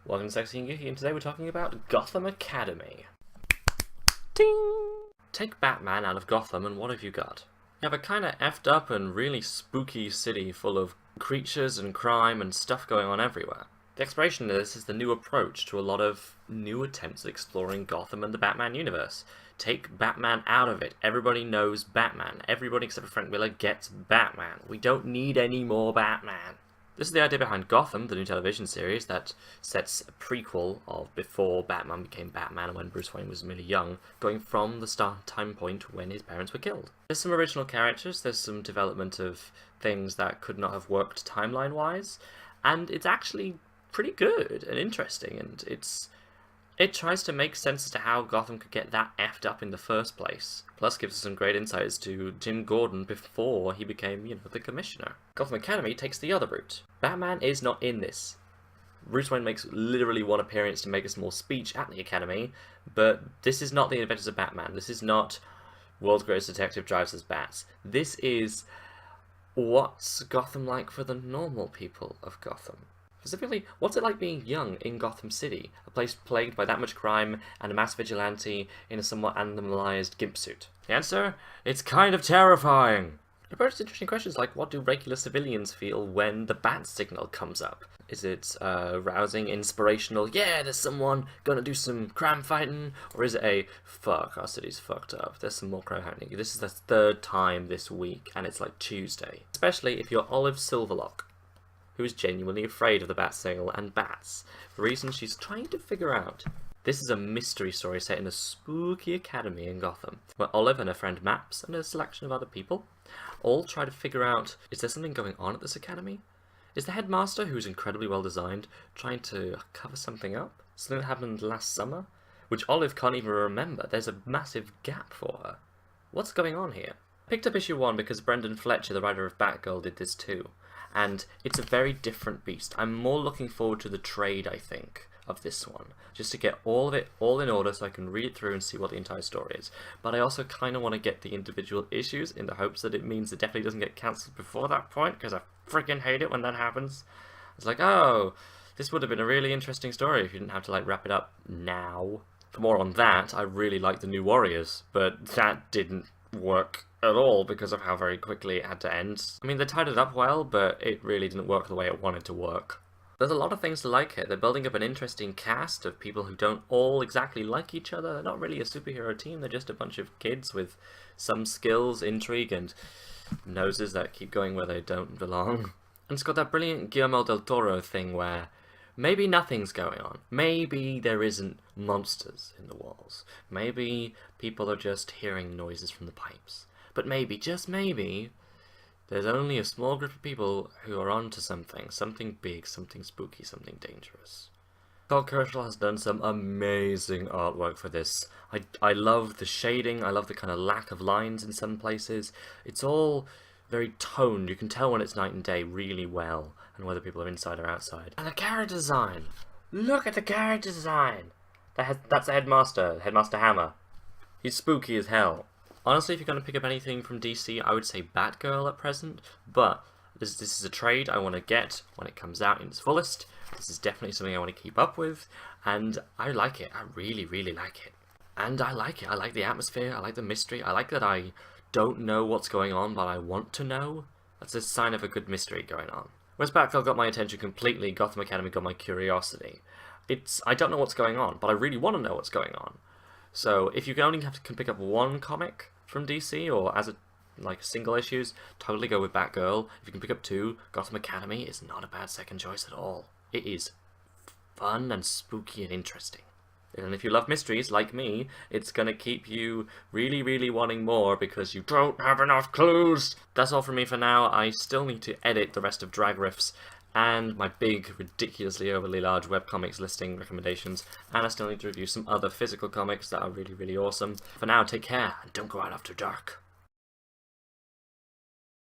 Welcome to Sexy and Geeky, and today we're talking about Gotham Academy. Ding! Take Batman out of Gotham, and what have you got? You have a kinda effed up and really spooky city full of creatures and crime and stuff going on everywhere. The exploration of this is the new approach to a lot of new attempts at exploring Gotham and the Batman universe. Take Batman out of it. Everybody knows Batman. Everybody except for Frank Miller gets Batman. We don't need any more Batman. This is the idea behind Gotham, the new television series that sets a prequel of before Batman became Batman and when Bruce Wayne was really young, going from the start time point when his parents were killed. There's some original characters, there's some development of things that could not have worked timeline-wise, and it's actually pretty good and interesting, and it tries to make sense as to how Gotham could get that effed up in the first place. Plus gives us some great insights to Jim Gordon before he became, the commissioner. Gotham Academy takes the other route. Batman is not in this. Bruce Wayne makes literally one appearance to make a small speech at the Academy, but this is not the Adventures of Batman. This is not World's Greatest Detective drives his bats. This is what's Gotham like for the normal people of Gotham. Specifically, what's it like being young in Gotham City, a place plagued by that much crime and a mass vigilante in a somewhat animalized gimp suit? The answer? It's kind of terrifying! It poses interesting questions like, what do regular civilians feel when the bat signal comes up? Is it rousing, inspirational, yeah, there's someone gonna do some crime fighting? Or is it a, fuck, our city's fucked up, there's some more crime happening. This is the third time this week, and it's like Tuesday. Especially if you're Olive Silverlock, who is genuinely afraid of the bat signal and bats, for reasons she's trying to figure out. This is a mystery story set in a spooky academy in Gotham, where Olive and her friend Maps and a selection of other people all try to figure out, is there something going on at this academy? Is the headmaster, who's incredibly well designed, trying to cover something up? Something that happened last summer? Which Olive can't even remember. There's a massive gap for her. What's going on here? I picked up issue 1 because Brenden Fletcher, the writer of Batgirl, did this too. And it's a very different beast. I'm more looking forward to the trade, I think, of this one. Just to get all of it all in order so I can read it through and see what the entire story is. But I also kind of want to get the individual issues in the hopes that it means it definitely doesn't get cancelled before that point, because I freaking hate it when that happens. It's like, oh, this would have been a really interesting story if you didn't have to, wrap it up now. For more on that, I really like the New Warriors, but that didn't work at all because of how very quickly it had to end. I mean, they tied it up well, but it really didn't work the way it wanted to work. There's a lot of things to like here. They're building up an interesting cast of people who don't all exactly like each other. They're not really a superhero team, they're just a bunch of kids with some skills, intrigue, and noses that keep going where they don't belong. And it's got that brilliant Guillermo del Toro thing where maybe nothing's going on. Maybe there isn't monsters in the walls. Maybe people are just hearing noises from the pipes. But maybe, just maybe, there's only a small group of people who are onto something big, something spooky, something dangerous. Karl Kerschl has done some amazing artwork for this. I love the shading, I love the kind of lack of lines in some places. It's all very toned, you can tell when it's night and day really well, and whether people are inside or outside. And the character design! Look at the character design! That's the Headmaster, Headmaster Hammer. He's spooky as hell. Honestly, if you're going to pick up anything from DC, I would say Batgirl at present, but this is a trade I want to get when it comes out in its fullest. This is definitely something I want to keep up with, and I like it. I really, really like it. And I like it. I like the atmosphere, I like the mystery, I like that I don't know what's going on, but I want to know. That's a sign of a good mystery going on. Whereas Batgirl got my attention completely, Gotham Academy got my curiosity. I don't know what's going on, but I really want to know what's going on. So if you only can pick up one comic from DC, or as single issues, totally go with Batgirl. If you can pick up 2, Gotham Academy is not a bad second choice at all. It is fun and spooky and interesting. And if you love mysteries, like me, it's gonna keep you really, really wanting more because you don't have enough clues! That's all from me for now. I still need to edit the rest of Drag Riffs and my big, ridiculously overly large webcomics listing recommendations, and I still need to review some other physical comics that are really, really awesome. For now, take care, and don't go out after dark.